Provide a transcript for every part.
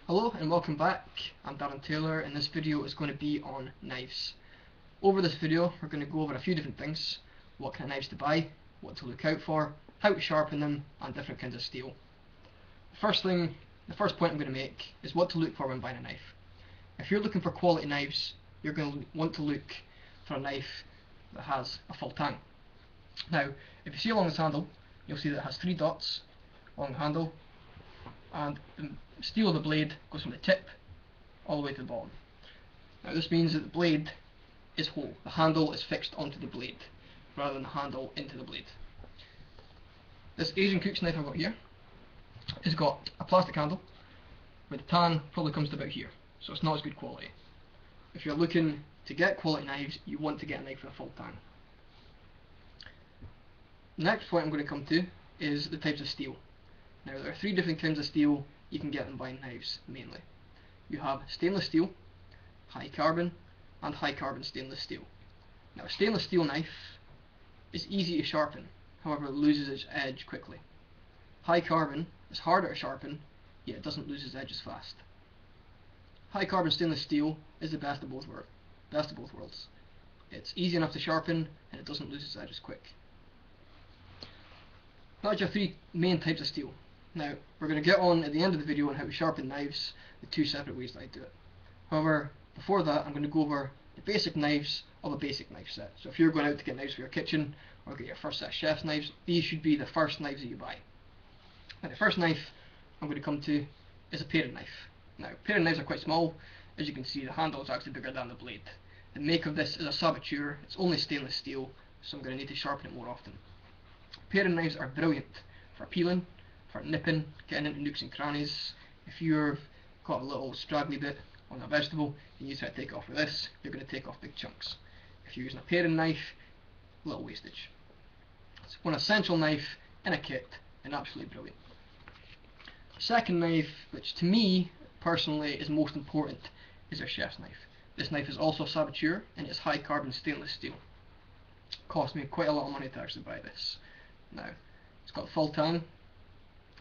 Hello and welcome back. I'm Darren Taylor and this video is going to be on knives. Over this video we're going to go over a few different things: what kind of knives to buy, what to look out for, how to sharpen them, and different kinds of steel. The first point I'm going to make is what to look for when buying a knife. If you're looking for quality knives, you're going to want to look for a knife that has a full tang. Now, if you see along this handle, you'll see that it has 3 dots along the handle, and the steel of the blade goes from the tip all the way to the bottom. Now this means that the blade is whole. The handle is fixed onto the blade rather than the handle into the blade. This Asian cook's knife I've got here has got a plastic handle where the tang probably comes to about here, so it's not as good quality. If you're looking to get quality knives, you want to get a knife with a full tang. The next point I'm going to come to is the types of steel. Now there are 3 different kinds of steel you can get when buying knives mainly. You have stainless steel, high carbon, and high carbon stainless steel. Now a stainless steel knife is easy to sharpen, however it loses its edge quickly. High carbon is harder to sharpen, yet it doesn't lose its edge as fast. High carbon stainless steel is the best of both worlds. It's easy enough to sharpen and it doesn't lose its edge as quick. That's your 3 main types of steel. Now, we're going to get on at the end of the video on how to sharpen knives, the 2 separate ways that I do it. However, before that, I'm going to go over the basic knives of a basic knife set. So if you're going out to get knives for your kitchen, or get your first set of chef's knives, these should be the first knives that you buy. Now, the first knife I'm going to come to is a paring knife. Now, paring knives are quite small. As you can see, the handle is actually bigger than the blade. The make of this is a saboteur. It's only stainless steel, so I'm going to need to sharpen it more often. Paring knives are brilliant for peeling, for nipping, getting into nooks and crannies. If you've got a little straggly bit on a vegetable and you try to take it off with this, you're going to take off big chunks. If you're using a paring knife, little wastage. It's one essential knife in a kit and absolutely brilliant. The second knife, which to me personally is most important, is our chef's knife. This knife is also a saboteur and it's high carbon stainless steel. It cost me quite a lot of money to actually buy this. Now, it's got full tang.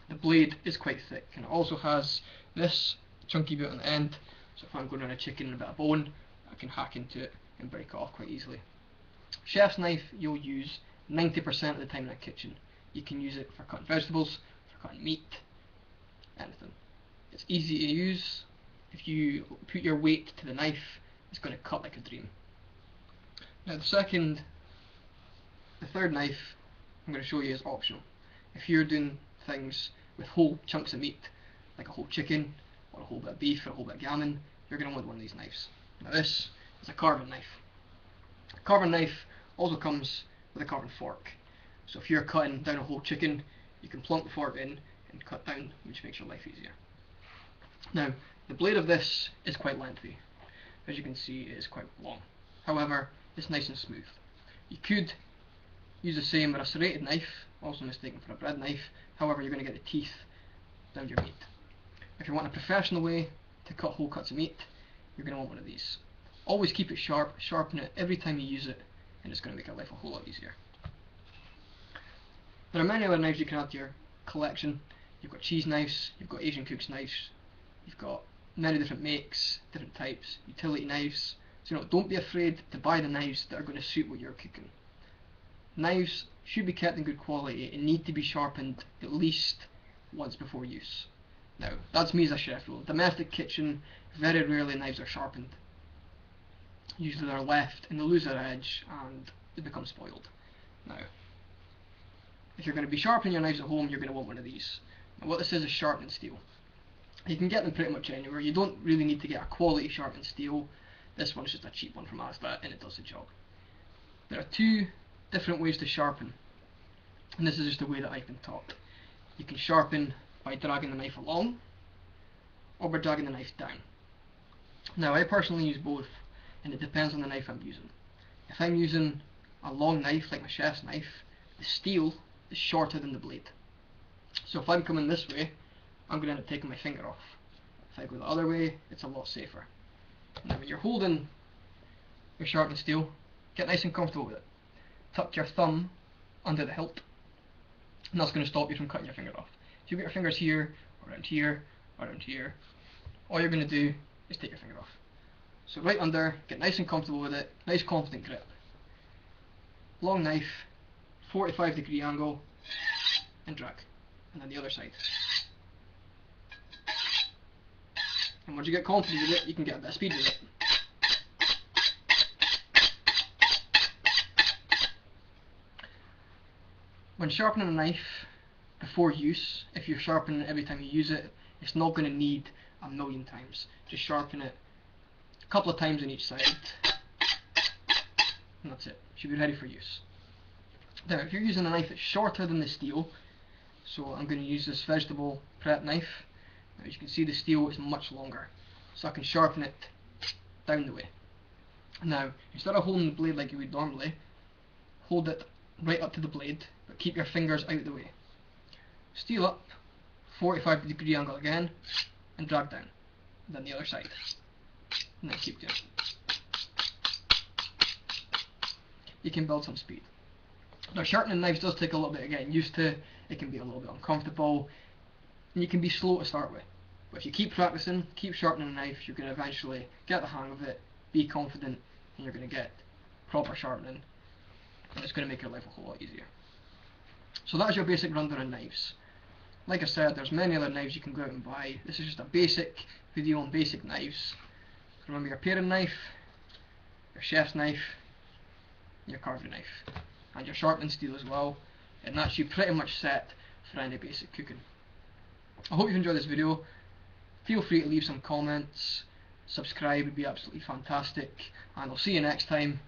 The blade is quite thick and it also has this chunky bit on the end, so if I'm going on a chicken and a bit of bone, I can hack into it and break it off quite easily. Chef's knife you'll use 90% of the time in a kitchen. You can use it for cutting vegetables, for cutting meat, anything. It's easy to use. If you put your weight to the knife, it's going to cut like a dream. Now the third knife I'm going to show you is optional. If you're doing things with whole chunks of meat, like a whole chicken, or a whole bit of beef, or a whole bit of gammon, you're going to want one of these knives. Now this is a carbon knife. A carbon knife also comes with a carbon fork. So if you're cutting down a whole chicken, you can plonk the fork in and cut down, which makes your life easier. Now, the blade of this is quite lengthy. As you can see, it is quite long. However, it's nice and smooth. You could use the same with a serrated knife, also mistaken for a bread knife. However, you're going to get the teeth down your meat. If you want a professional way to cut whole cuts of meat, you're going to want one of these. Always keep it sharp, sharpen it every time you use it, and it's going to make your life a whole lot easier. There are many other knives you can add to your collection. You've got cheese knives, you've got Asian cook's knives, you've got many different makes, different types, utility knives. So don't be afraid to buy the knives that are going to suit what you're cooking. Knives should be kept in good quality and need to be sharpened at least once before use. Now, that's me as a chef rule. Domestic kitchen, very rarely knives are sharpened. Usually they're left and they lose their edge and they become spoiled. Now, if you're going to be sharpening your knives at home, you're going to want one of these. Now, what this is sharpening steel. You can get them pretty much anywhere. You don't really need to get a quality sharpening steel. This one's just a cheap one from Asda and it does the job. There are 2 different ways to sharpen, and this is just the way that I've been taught. You can sharpen by dragging the knife along or by dragging the knife down. Now I personally use both and it depends on the knife I'm using. If I'm using a long knife like my chef's knife, the steel is shorter than the blade. So if I'm coming this way, I'm going to end up taking my finger off. If I go the other way, it's a lot safer. Now when you're holding your sharpened steel, get nice and comfortable with it. Tuck your thumb under the hilt, and that's going to stop you from cutting your finger off. So you get your fingers here, around here, around here, all you're going to do is take your finger off. So right under, get nice and comfortable with it, nice confident grip. Long knife, 45-degree angle, and drag. And then the other side. And once you get confident with it, you can get a bit of speed with it. When sharpening a knife before use, if you're sharpening it every time you use it, it's not going to need a million times. Just sharpen it a couple of times on each side, and that's it. Should be ready for use. Now, if you're using a knife that's shorter than the steel, so I'm going to use this vegetable prep knife. Now, as you can see, the steel is much longer, so I can sharpen it down the way. Now, instead of holding the blade like you would normally, hold it right up to the blade, but keep your fingers out of the way. Steel up, 45-degree angle again, and drag down. And then the other side. And then keep going. You can build some speed. Now, sharpening knives does take a little bit of getting used to. It can be a little bit uncomfortable, and you can be slow to start with. But if you keep practicing, keep sharpening a knife, you're going to eventually get the hang of it, be confident, and you're going to get proper sharpening. And it's going to make your life a whole lot easier. So that's your basic rundown on knives. Like I said, there's many other knives you can go out and buy. This is just a basic video on basic knives. Remember your paring knife, your chef's knife, your carving knife, and your sharpening steel as well. And that's you pretty much set for any basic cooking. I hope you've enjoyed this video. Feel free to leave some comments. Subscribe would be absolutely fantastic. And I'll see you next time.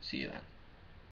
See you then.